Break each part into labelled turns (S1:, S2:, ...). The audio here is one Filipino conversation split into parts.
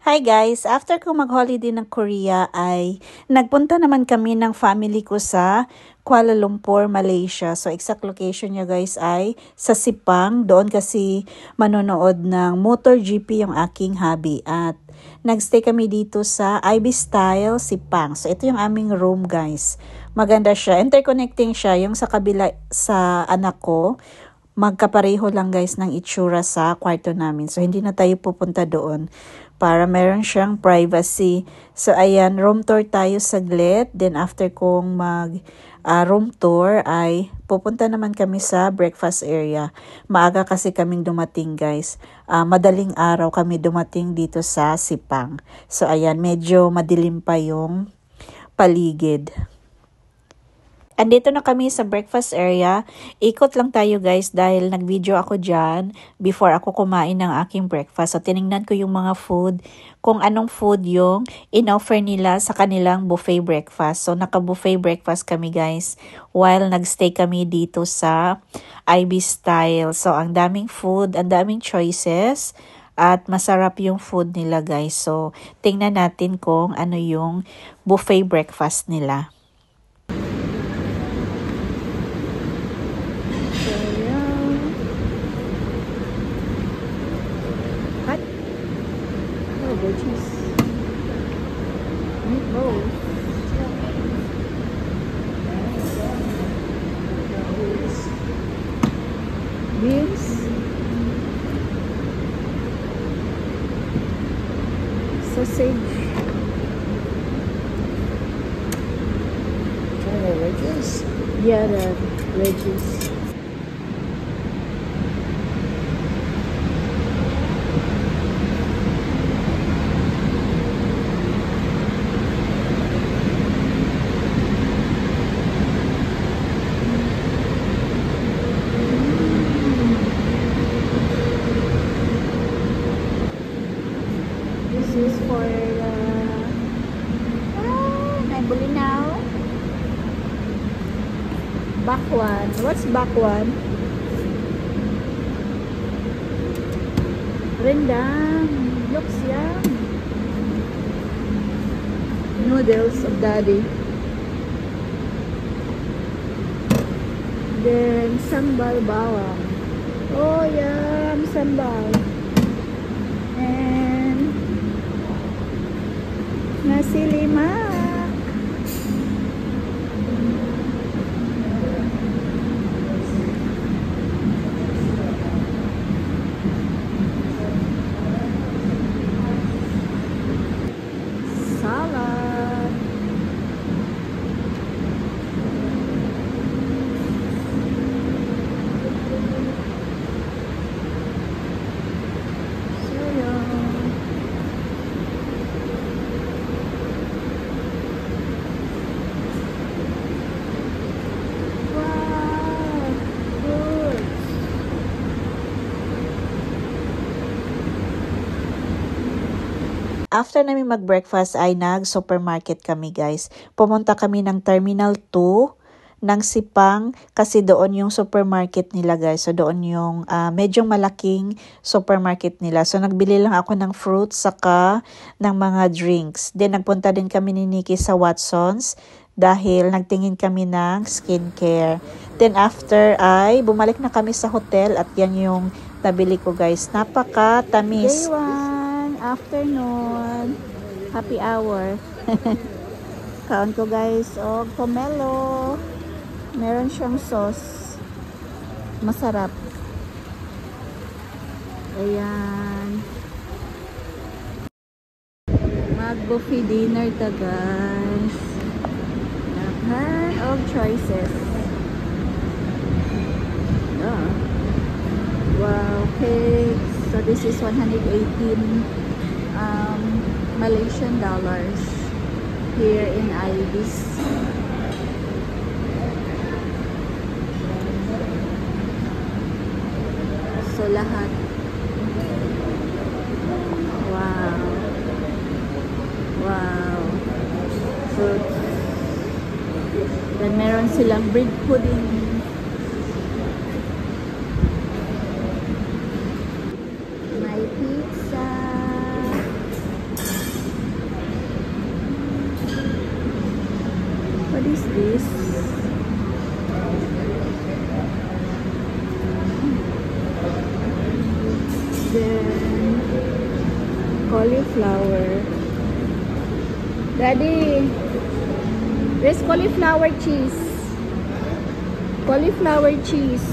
S1: Hi guys! After ko mag-holiday ng Korea ay nagpunta naman kami ng family ko sa Kuala Lumpur, Malaysia. So exact location niya guys ay sa Sepang. Doon kasi manonood ng MotoGP yung aking hubby. At nagstay kami dito sa IB Style, Sepang. So ito yung aming room guys. Maganda siya. Interconnecting siya. Yung sa kabila sa anak ko, magkapareho lang guys ng itsura sa kwarto namin. So, hindi na tayo pupunta doon para meron siyang privacy. So, ayan, room tour tayo saglit. Then, after kong room tour ay pupunta naman kami sa breakfast area. Maaga kasi kaming dumating guys. Madaling araw kami dumating dito sa Sepang. So, ayan, medyo madilim pa yung paligid. Andito na kami sa breakfast area. Ikot lang tayo guys dahil nag-video ako dyan before ako kumain ng aking breakfast. So tinignan ko yung mga food, kung anong food yung in-offer nila sa kanilang buffet breakfast. So naka-buffet breakfast kami guys while nagstay kami dito sa IB Style. So ang daming food, ang daming choices. At masarap yung food nila guys. So tingnan natin kung ano yung buffet breakfast nila.
S2: Veggies, meatballs, beans, sausage, wedges. Yeah, the wedges. This is for the Bulinaw. Bakwan. What's bakwan? Rendang. Looks yum. Noodles of daddy. Then sambal bawang. Oh yum, sambal. And nasi lemak. Salad.
S1: After namin mag-breakfast ay nag-supermarket kami guys. Pumunta kami ng Terminal 2 ng Sepang kasi doon yung supermarket nila guys. So doon yung medyo malaking supermarket nila. So nagbili lang ako ng fruits saka ng mga drinks. Then nagpunta din kami ni Nikki sa Watsons dahil nagtingin kami ng skincare. Then after ay bumalik na kami sa hotel at yan yung nabili ko guys. Napaka-tamis.
S2: Day 1, afternoon, happy hour. Kaon ko guys, pomelo. Meron siyang sauce. Masarap. Ayan. Mag-buffet dinner ta guys. Lahat of choices. Wow, cakes. So this is 118 Malaysian dollars here in Ibis. So lahat. Wow. Wow. Fruits. Then meron silang bread pudding. May pizza. Cauliflower. Daddy, where's cauliflower cheese? Cauliflower cheese.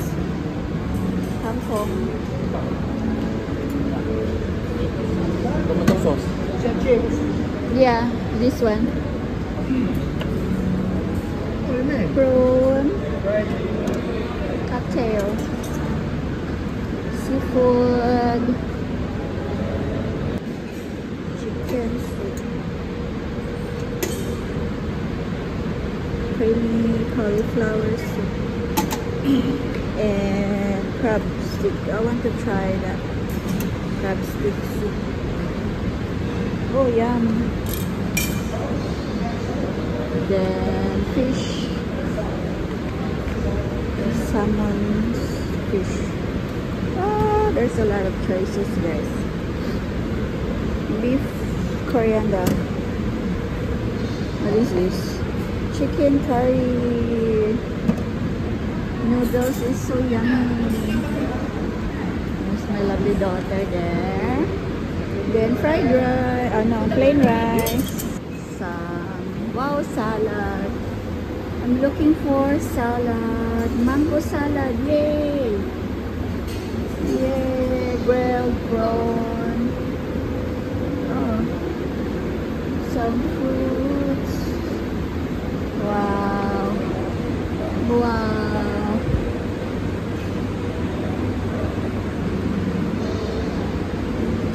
S2: Kangkong.
S3: Tomato sauce.
S2: Yeah, this one. Prawn. Cocktail. Seafood. Chicken soup. Creamy cauliflower soup. And crab stick. I want to try that. Crab stick soup. Oh, yum. Then fish. Salmon fish. Oh, there's a lot of choices, guys. Beef coriander. What is this? Chicken curry. Noodles is so yummy. There's my lovely daughter there. Then fried rice. No, plain rice. Some wow salad. I'm looking for salad. Mango salad. Yay! Yay! Grilled prawn. Oh. Some fruits. Wow. Wow.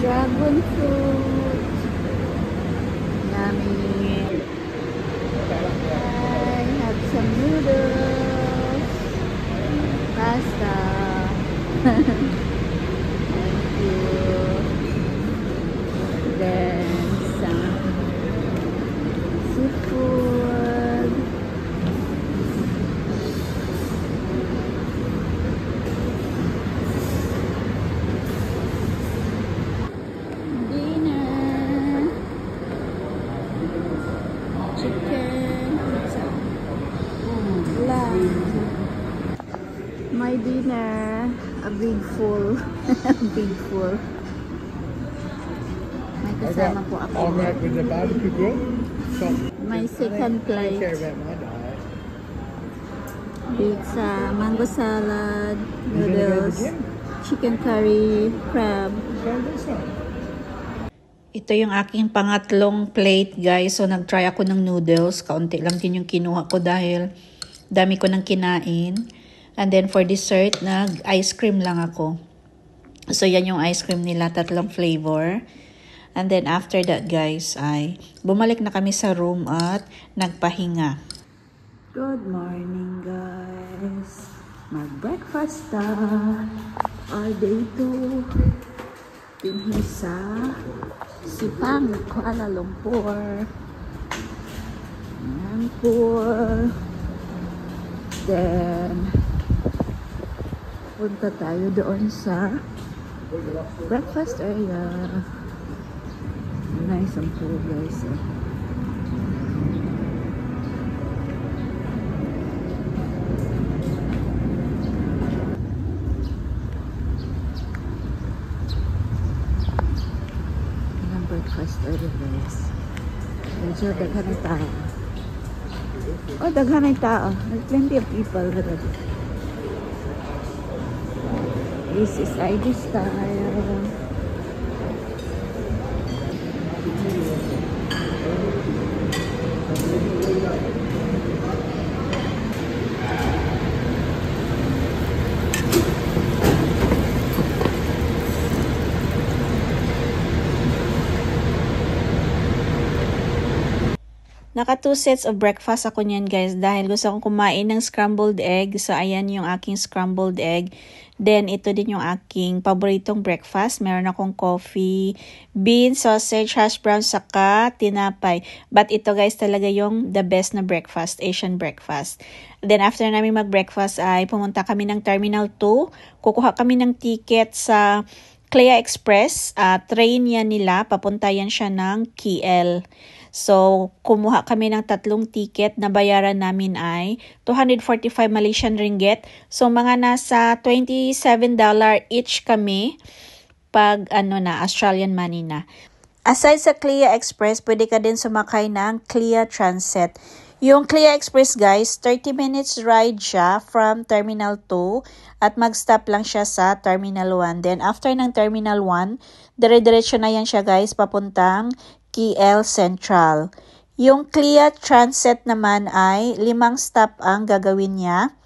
S2: Dragon fruit. Yummy. I have some noodles. Pasta. Thank you. Then some seafood. Dinner. Chicken. Lamb. My dinner. A big full. Big full. May kasama po ako.
S3: All right with the barbecue grill. So,
S2: My second
S3: I
S2: plate.
S3: care about my diet.
S2: Pizza, mango salad,
S3: You gonna go
S2: noodles,
S3: again?
S2: chicken curry, crab.
S3: Try this one.
S1: Ito yung aking pangatlong plate, guys. So, nag-try ako ng noodles. Kaunti lang din yung kinuha ko dahil dami ko nang kinain. And then, for dessert, nag-ice cream lang ako. So, yan yung ice cream nila, 3 flavor. And then, after that, guys, ay bumalik na kami sa room at nagpahinga. Good morning, guys. Mag-breakfast na. Our day 2. Pinhi sa Sipang, Kuala Lumpur. Ayan po. Then, punta tayo doon sa breakfast area. Nice ang pool, guys. Ang breakfast area, guys. Medyo daghan ng tao. Oh, daghan ng tao. There's plenty of people already. This is ID style. Naka 2 sets of breakfast ako niyan, guys, dahil gusto kong kumain ng scrambled egg. So, ayan yung aking scrambled egg. Then, ito din yung aking paboritong breakfast. Meron akong coffee, beans, sausage, hash brown, saka tinapay. But ito, guys, talaga yung the best na breakfast, Asian breakfast. Then, after namin mag-breakfast ay pumunta kami ng Terminal 2. Kukuha kami ng ticket sa Clea Express. Train yan nila. Papunta yan siya ng KL. So, kumuha kami ng 3 ticket na bayaran namin ay 245 Malaysian ringgit. So, mga nasa $27 each kami pag Australian money na. Aside sa Clia Express, pwede ka din sumakay ng Clia Transit. Yung Clia Express guys, 30 minutes ride siya from Terminal 2 at mag-stop lang siya sa Terminal 1. Then after ng Terminal 1, dire-diretso na yan siya guys papuntang KL Central. Yung Clia Transit naman ay 5 stop ang gagawin niya.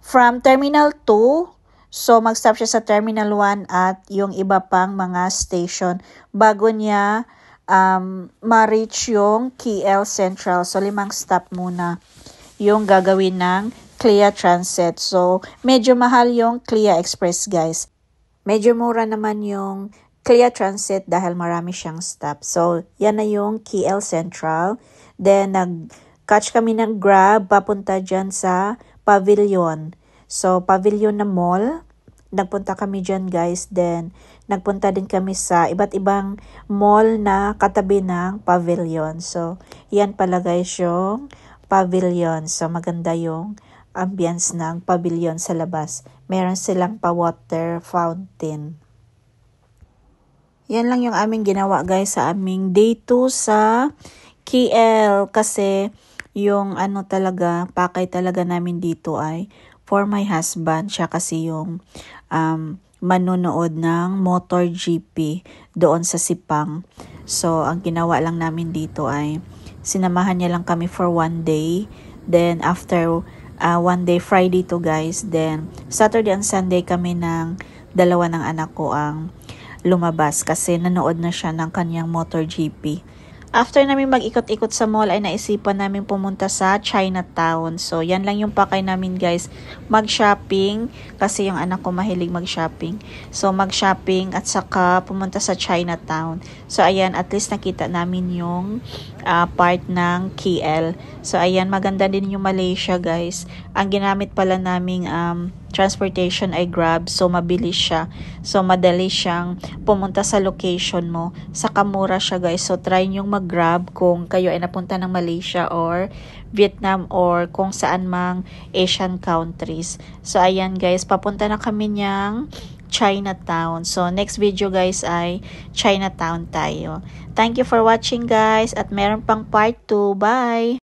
S1: From Terminal 2, so mag-stop siya sa Terminal 1 at yung iba pang mga station bago niya ma-reach yung KL Central. So 5 stop muna yung gagawin ng Clia Transit. So medyo mahal yung Clia Express guys. Medyo mura naman yung Clia Transit dahil marami siyang stop. So yan na yung KL Central. Then nag-catch kami ng Grab papunta dyan sa Pavilion. So Pavilion na mall. Nagpunta kami dyan guys. Then nagpunta din kami sa iba't ibang mall na katabi ng Pavilion. So yan pala guys yung Pavilion. So maganda yung ambience ng Pavilion sa labas. Meron silang pa-water fountain. Yan lang yung aming ginawa guys sa aming day 2 sa KL. Kasi yung talaga, pakay talaga namin dito ay for my husband. Siya kasi yung manonood ng MotoGP doon sa Sipang. So, ang ginawa lang namin dito ay sinamahan niya lang kami for 1 day. Then, after 1 day, Friday to guys. Then, Saturday and Sunday kami ng dalawa ng anak ko ang lumabas kasi nanood na siya ng kanyang MotoGP. After namin mag-ikot-ikot sa mall ay naisipan namin pumunta sa Chinatown. So, yan lang yung pakay namin guys. Mag-shopping kasi yung anak ko mahilig mag-shopping. So, mag-shopping at saka pumunta sa Chinatown. So, ayan, at least nakita namin yung part ng KL. So, ayan, maganda din yung Malaysia guys. Ang ginamit pala naming transportation ay Grab. So, mabilis siya. So, madali siyang pumunta sa location mo. Saka mura siya guys. So, try nyo mag-Grab kung kayo ay napunta ng Malaysia or Vietnam or kung saan mang Asian countries. So, ayan guys. Papunta na kami niyang Chinatown. So, next video guys ay Chinatown tayo. Thank you for watching guys. At meron pang part 2. Bye!